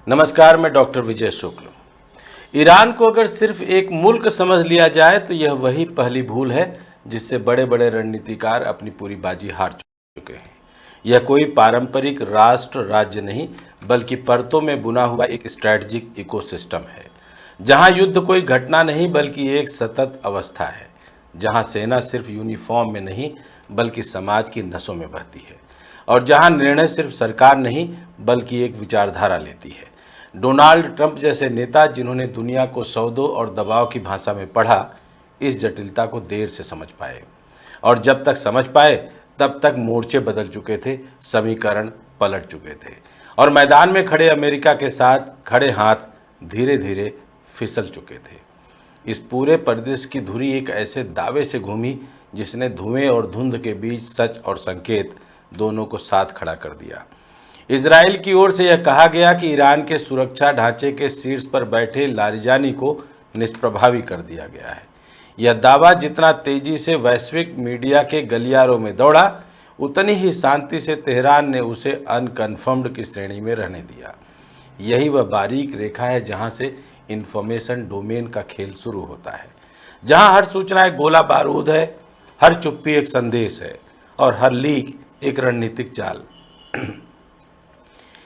नमस्कार, मैं डॉक्टर विजय शुक्ल। ईरान को अगर सिर्फ एक मुल्क समझ लिया जाए तो यह वही पहली भूल है जिससे बड़े बड़े रणनीतिकार अपनी पूरी बाजी हार चुके हैं। यह कोई पारंपरिक राष्ट्र राज्य नहीं, बल्कि परतों में बुना हुआ एक स्ट्रैटेजिक इकोसिस्टम है, जहां युद्ध कोई घटना नहीं बल्कि एक सतत अवस्था है, जहां सेना सिर्फ यूनिफॉर्म में नहीं बल्कि समाज की नसों में बहती है, और जहां निर्णय सिर्फ सरकार नहीं बल्कि एक विचारधारा लेती है। डोनाल्ड ट्रंप जैसे नेता, जिन्होंने दुनिया को सौदों और दबाव की भाषा में पढ़ा, इस जटिलता को देर से समझ पाए, और जब तक समझ पाए तब तक मोर्चे बदल चुके थे, समीकरण पलट चुके थे, और मैदान में खड़े अमेरिका के साथ खड़े हाथ धीरे धीरे फिसल चुके थे। इस पूरे परिदृश्य की धुरी एक ऐसे दावे से घूमी जिसने धुएं और धुंध के बीच सच और संकेत दोनों को साथ खड़ा कर दिया। इजराइल की ओर से यह कहा गया कि ईरान के सुरक्षा ढांचे के शीर्ष पर बैठे लारिजानी को निष्प्रभावी कर दिया गया है। यह दावा जितना तेजी से वैश्विक मीडिया के गलियारों में दौड़ा, उतनी ही शांति से तेहरान ने उसे अनकन्फर्म्ड की श्रेणी में रहने दिया। यही वह बारीक रेखा है जहां से इंफॉर्मेशन डोमेन का खेल शुरू होता है, जहां हर सूचना एक गोला बारूद है, हर चुप्पी एक संदेश है, और हर लीक एक रणनीतिक चाल।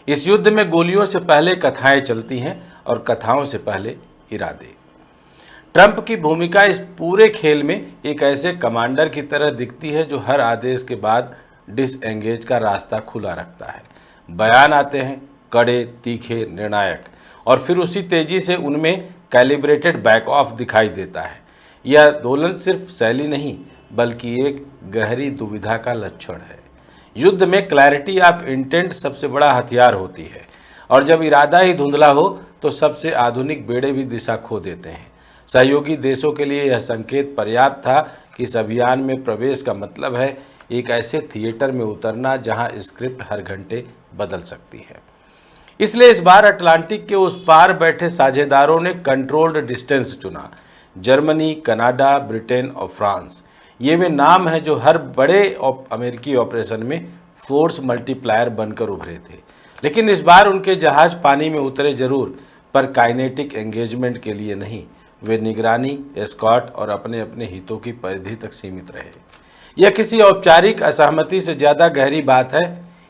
इस युद्ध में गोलियों से पहले कथाएं चलती हैं और कथाओं से पहले इरादे। ट्रंप की भूमिका इस पूरे खेल में एक ऐसे कमांडर की तरह दिखती है जो हर आदेश के बाद डिसएंगेज का रास्ता खुला रखता है। बयान आते हैं कड़े, तीखे, निर्णायक, और फिर उसी तेजी से उनमें कैलिब्रेटेड बैक ऑफ दिखाई देता है। यह दोलन सिर्फ शैली नहीं बल्कि एक गहरी दुविधा का लक्षण है। युद्ध में क्लैरिटी ऑफ इंटेंट सबसे बड़ा हथियार होती है, और जब इरादा ही धुंधला हो तो सबसे आधुनिक बेड़े भी दिशा खो देते हैं। सहयोगी देशों के लिए यह संकेत पर्याप्त था कि इस अभियान में प्रवेश का मतलब है एक ऐसे थिएटर में उतरना जहां स्क्रिप्ट हर घंटे बदल सकती है। इसलिए इस बार अटलांटिक के उस पार बैठे साझेदारों ने कंट्रोल्ड डिस्टेंस चुना। जर्मनी, कनाडा, ब्रिटेन और फ्रांस, ये वे नाम हैं जो हर बड़े अमेरिकी ऑपरेशन में फोर्स मल्टीप्लायर बनकर उभरे थे। लेकिन इस बार उनके जहाज पानी में उतरे जरूर, पर काइनेटिक एंगेजमेंट के लिए नहीं। वे निगरानी, एस्कॉर्ट और अपने अपने हितों की परिधि तक सीमित रहे। यह किसी औपचारिक असहमति से ज़्यादा गहरी बात है।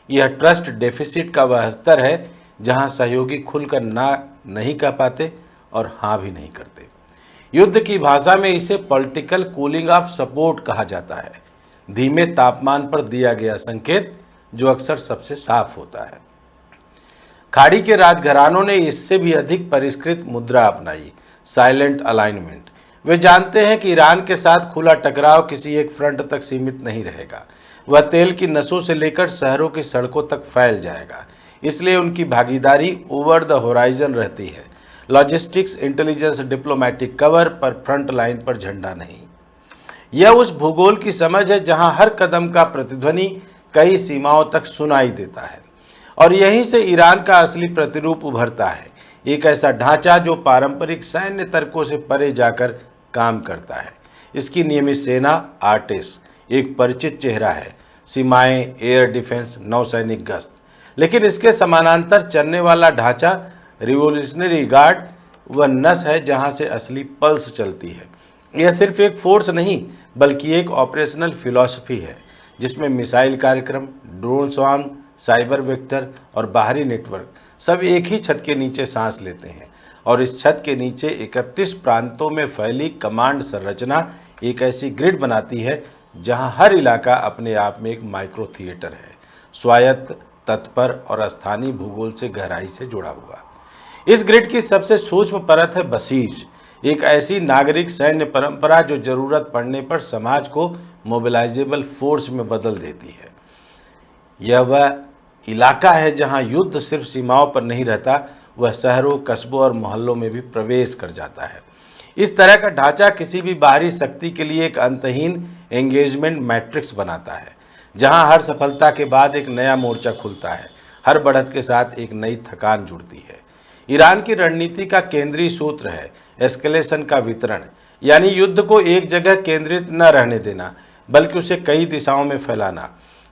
यह ट्रस्ट डेफिसिट का वह स्तर है जहां सहयोगी खुलकर ना नहीं कह पाते और हाँ भी नहीं करते। युद्ध की भाषा में इसे पॉलिटिकल कूलिंग ऑफ सपोर्ट कहा जाता है, धीमे तापमान पर दिया गया संकेत जो अक्सर सबसे साफ होता है। खाड़ी के राजघरानों ने इससे भी अधिक परिष्कृत मुद्रा अपनाई, साइलेंट अलाइनमेंट। वे जानते हैं कि ईरान के साथ खुला टकराव किसी एक फ्रंट तक सीमित नहीं रहेगा, वह तेल की नसों से लेकर शहरों की सड़कों तक फैल जाएगा। इसलिए उनकी भागीदारी ओवर द होराइजन रहती है, लॉजिस्टिक्स, इंटेलिजेंस, डिप्लोमेटिक कवर, पर फ्रंट लाइन पर झंडा नहीं। यह उस भूगोल की समझ है जहां हर कदम का प्रतिध्वनि कई सीमाओं तक सुनाई देता है, और यहीं से ईरान का असली प्रतिरूप उभरता है, एक ऐसा ढांचा जो पारंपरिक सैन्य तर्कों से परे जाकर काम करता है। इसकी नियमित सेना, आर्टिस, एक परिचित चेहरा है, सीमाएं, एयर डिफेंस, नौसैनिक गश्त। लेकिन इसके समानांतर चलने वाला ढांचा, रिवोल्यूशनरी गार्ड, वह नस है जहां से असली पल्स चलती है। यह सिर्फ एक फोर्स नहीं बल्कि एक ऑपरेशनल फिलॉसफी है जिसमें मिसाइल कार्यक्रम, ड्रोन स्वार्म, साइबर वेक्टर और बाहरी नेटवर्क सब एक ही छत के नीचे सांस लेते हैं, और इस छत के नीचे 31 प्रांतों में फैली कमांड संरचना एक ऐसी ग्रिड बनाती है जहां हर इलाका अपने आप में एक माइक्रो थिएटर है, स्वायत्त, तत्पर और स्थानीय भूगोल से गहराई से जुड़ा हुआ। इस ग्रिड की सबसे सूक्ष्म परत है बसीज, एक ऐसी नागरिक सैन्य परंपरा जो जरूरत पड़ने पर समाज को मोबिलाइजेबल फोर्स में बदल देती है। यह वह इलाका है जहां युद्ध सिर्फ सीमाओं पर नहीं रहता, वह शहरों, कस्बों और मोहल्लों में भी प्रवेश कर जाता है। इस तरह का ढांचा किसी भी बाहरी शक्ति के लिए एक अंतहीन एंगेजमेंट मैट्रिक्स बनाता है, जहां हर सफलता के बाद एक नया मोर्चा खुलता है, हर बढ़त के साथ एक नई थकान जुड़ती है। ईरान की रणनीति का केंद्रीय सूत्र है एस्केलेशन का वितरण, यानी युद्ध को एक जगह केंद्रित न रहने देना बल्कि उसे कई दिशाओं में फैलाना।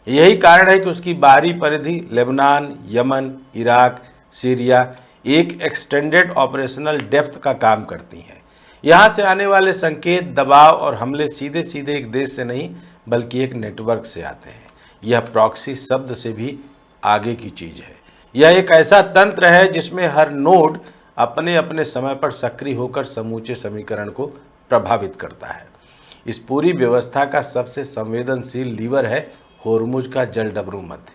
यही कारण है कि उसकी बाहरी परिधि लेबनान, यमन, इराक, सीरिया, एक एक्सटेंडेड ऑपरेशनल डेप्थ का काम करती हैं। यहाँ से आने वाले संकेत, दबाव और हमले सीधे सीधे एक देश से नहीं बल्कि एक नेटवर्क से आते हैं। यह प्रॉक्सी शब्द से भी आगे की चीज़ है। यह एक ऐसा तंत्र है जिसमें हर नोड अपने अपने समय पर सक्रिय होकर समूचे समीकरण को प्रभावित करता है। इस पूरी व्यवस्था का सबसे संवेदनशील लीवर है होर्मुज का जलडमरू मध्य।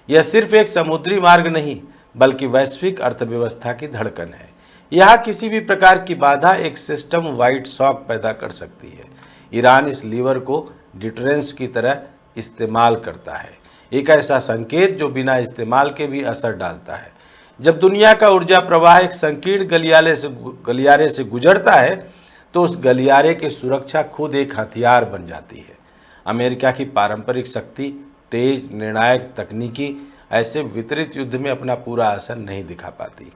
यह सिर्फ एक समुद्री मार्ग नहीं बल्कि वैश्विक अर्थव्यवस्था की धड़कन है। यहाँ किसी भी प्रकार की बाधा एक सिस्टम वाइड शॉक पैदा कर सकती है। ईरान इस लीवर को डिटरेंस की तरह इस्तेमाल करता है, एक ऐसा संकेत जो बिना इस्तेमाल के भी असर डालता है। जब दुनिया का ऊर्जा प्रवाह एक संकीर्ण गलियारे से गुजरता है तो उस गलियारे की सुरक्षा खुद एक हथियार बन जाती है। अमेरिका की पारंपरिक शक्ति, तेज निर्णायक तकनीकी ऐसे वितरित युद्ध में अपना पूरा असर नहीं दिखा पाती।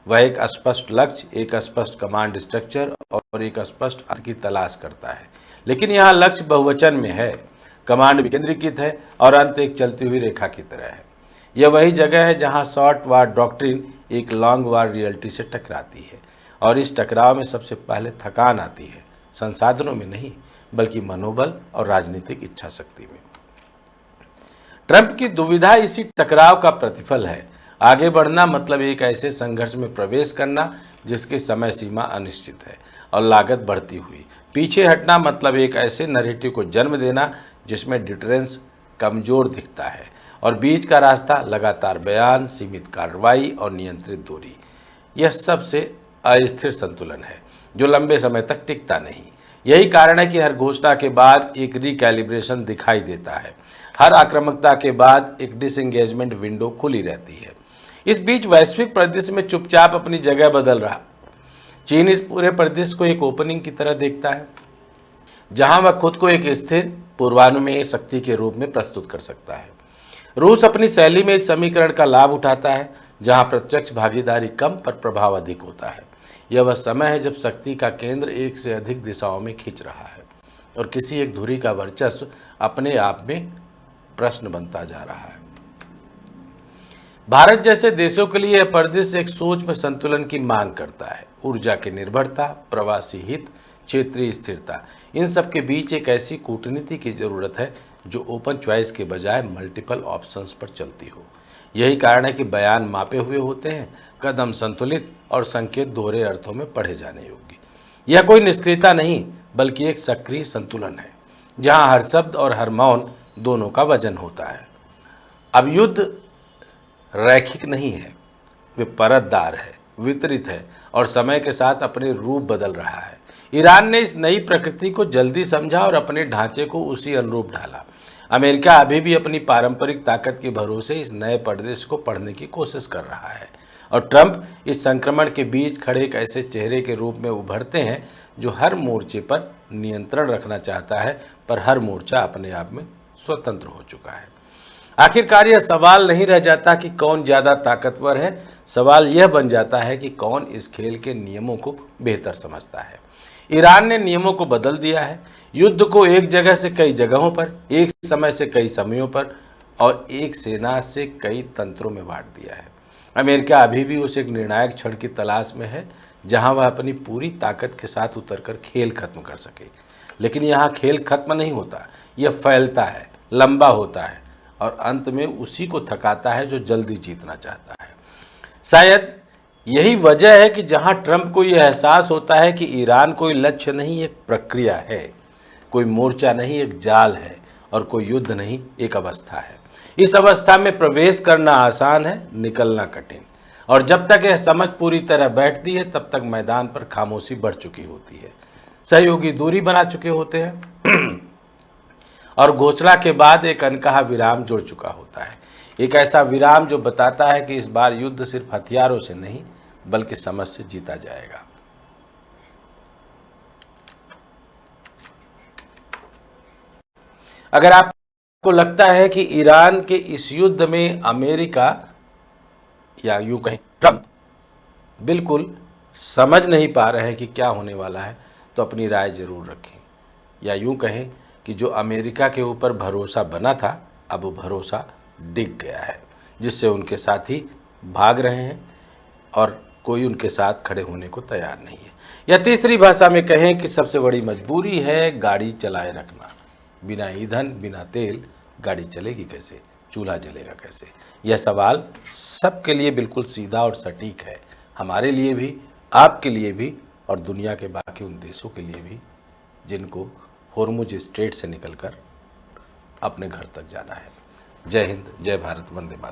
वह एक स्पष्ट लक्ष्य, एक स्पष्ट कमांड स्ट्रक्चर और एक स्पष्ट अर्थ की तलाश करता है। लेकिन यहाँ लक्ष्य बहुवचन में है, कमांड विकेंद्रीकृत है और अंत एक चलती हुई रेखा की तरह है। यह वही जगह है जहाँ शॉर्ट वार डॉक्ट्रिन एक लॉन्ग वार रियलिटी से टकराती है और इस टकराव में सबसे पहले थकान आती है, संसाधनों में नहीं बल्कि मनोबल और राजनीतिक इच्छा शक्ति में। ट्रंप की दुविधा इसी टकराव का प्रतिफल है। आगे बढ़ना मतलब एक ऐसे संघर्ष में प्रवेश करना जिसकी समय सीमा अनिश्चित है और लागत बढ़ती हुई। पीछे हटना मतलब एक ऐसे नैरेटिव को जन्म देना जिसमें डिटरेंस कमजोर दिखता है और बीच का रास्ता लगातार बयान, सीमित कार्रवाई और नियंत्रित दूरी। यह सबसे अस्थिर संतुलन है जो लंबे समय तक टिकता नहीं। यही कारण है कि हर घोषणा के बाद एक रिकैलिब्रेशन दिखाई देता है, हर आक्रामकता के बाद एक डिसएंगेजमेंट विंडो खुली रहती है। इस बीच वैश्विक परिदृश्य में चुपचाप अपनी जगह बदल रहा चीन इस पूरे परिदृश्य को एक ओपनिंग की तरह देखता है जहां वह खुद को एक स्थिर पूर्वानुमेय शक्ति के रूप में प्रस्तुत कर सकता है। रूस अपनी शैली में इस समीकरण का लाभ उठाता है जहां प्रत्यक्ष भागीदारी कम पर प्रभाव अधिक होता है। यह वह समय है जब शक्ति का केंद्र एक से अधिक दिशाओं में खींच रहा है और किसी एक धुरी का वर्चस्व अपने आप में प्रश्न बनता जा रहा है। भारत जैसे देशों के लिए यह परिदृश्य एक सूक्ष्म संतुलन की मांग करता है। ऊर्जा की निर्भरता, प्रवासी हित, क्षेत्रीय स्थिरता, इन सब के बीच एक ऐसी कूटनीति की जरूरत है जो ओपन चॉइस के बजाय मल्टीपल ऑप्शंस पर चलती हो। यही कारण है कि बयान मापे हुए होते हैं, कदम संतुलित और संकेत दोहरे अर्थों में पढ़े जाने योग्य। यह कोई निष्क्रियता नहीं बल्कि एक सक्रिय संतुलन है जहां हर शब्द और हर मौन दोनों का वजन होता है। अब युद्ध रैखिक नहीं है, वे परतदार है, वितरित है और समय के साथ अपने रूप बदल रहा है। ईरान ने इस नई प्रकृति को जल्दी समझा और अपने ढांचे को उसी अनुरूप ढाला। अमेरिका अभी भी अपनी पारंपरिक ताकत के भरोसे इस नए परिदृश्य को पढ़ने की कोशिश कर रहा है और ट्रंप इस संक्रमण के बीच खड़े एक ऐसे चेहरे के रूप में उभरते हैं जो हर मोर्चे पर नियंत्रण रखना चाहता है पर हर मोर्चा अपने आप में स्वतंत्र हो चुका है। आखिरकार यह सवाल नहीं रह जाता कि कौन ज़्यादा ताकतवर है, सवाल यह बन जाता है कि कौन इस खेल के नियमों को बेहतर समझता है। ईरान ने नियमों को बदल दिया है, युद्ध को एक जगह से कई जगहों पर, एक समय से कई समयों पर और एक सेना से कई तंत्रों में बांट दिया है। अमेरिका अभी भी उस एक निर्णायक क्षण की तलाश में है जहां वह अपनी पूरी ताकत के साथ उतरकर खेल खत्म कर सके। लेकिन यहाँ खेल खत्म नहीं होता, यह फैलता है, लंबा होता है और अंत में उसी को थकाता है जो जल्दी जीतना चाहता है। शायद यही वजह है कि जहां ट्रंप को यह एहसास होता है कि ईरान कोई लक्ष्य नहीं, एक प्रक्रिया है, कोई मोर्चा नहीं, एक जाल है और कोई युद्ध नहीं, एक अवस्था है। इस अवस्था में प्रवेश करना आसान है, निकलना कठिन। और जब तक यह समझ पूरी तरह बैठती है तब तक मैदान पर खामोशी बढ़ चुकी होती है, सहयोगी दूरी बना चुके होते हैं और घोषणा के बाद एक अनकहा विराम जुड़ चुका होता है। एक ऐसा विराम जो बताता है कि इस बार युद्ध सिर्फ हथियारों से नहीं बल्कि समझ से जीता जाएगा। अगर आपको लगता है कि ईरान के इस युद्ध में अमेरिका या यूं कहें ट्रंप बिल्कुल समझ नहीं पा रहे हैं कि क्या होने वाला है, तो अपनी राय जरूर रखें। या यूं कहें कि जो अमेरिका के ऊपर भरोसा बना था अब वो भरोसा डिग गया है, जिससे उनके साथी भाग रहे हैं। और कोई उनके साथ खड़े होने को तैयार नहीं है। या तीसरी भाषा में कहें कि सबसे बड़ी मजबूरी है गाड़ी चलाए रखना। बिना ईंधन, बिना तेल गाड़ी चलेगी कैसे, चूल्हा जलेगा कैसे? यह सवाल सबके लिए बिल्कुल सीधा और सटीक है, हमारे लिए भी, आपके लिए भी और दुनिया के बाकी उन देशों के लिए भी जिनको होर्मुज स्ट्रेट से निकलकर अपने घर तक जाना है। जय हिंद, जय भारत, वंदे मातरम।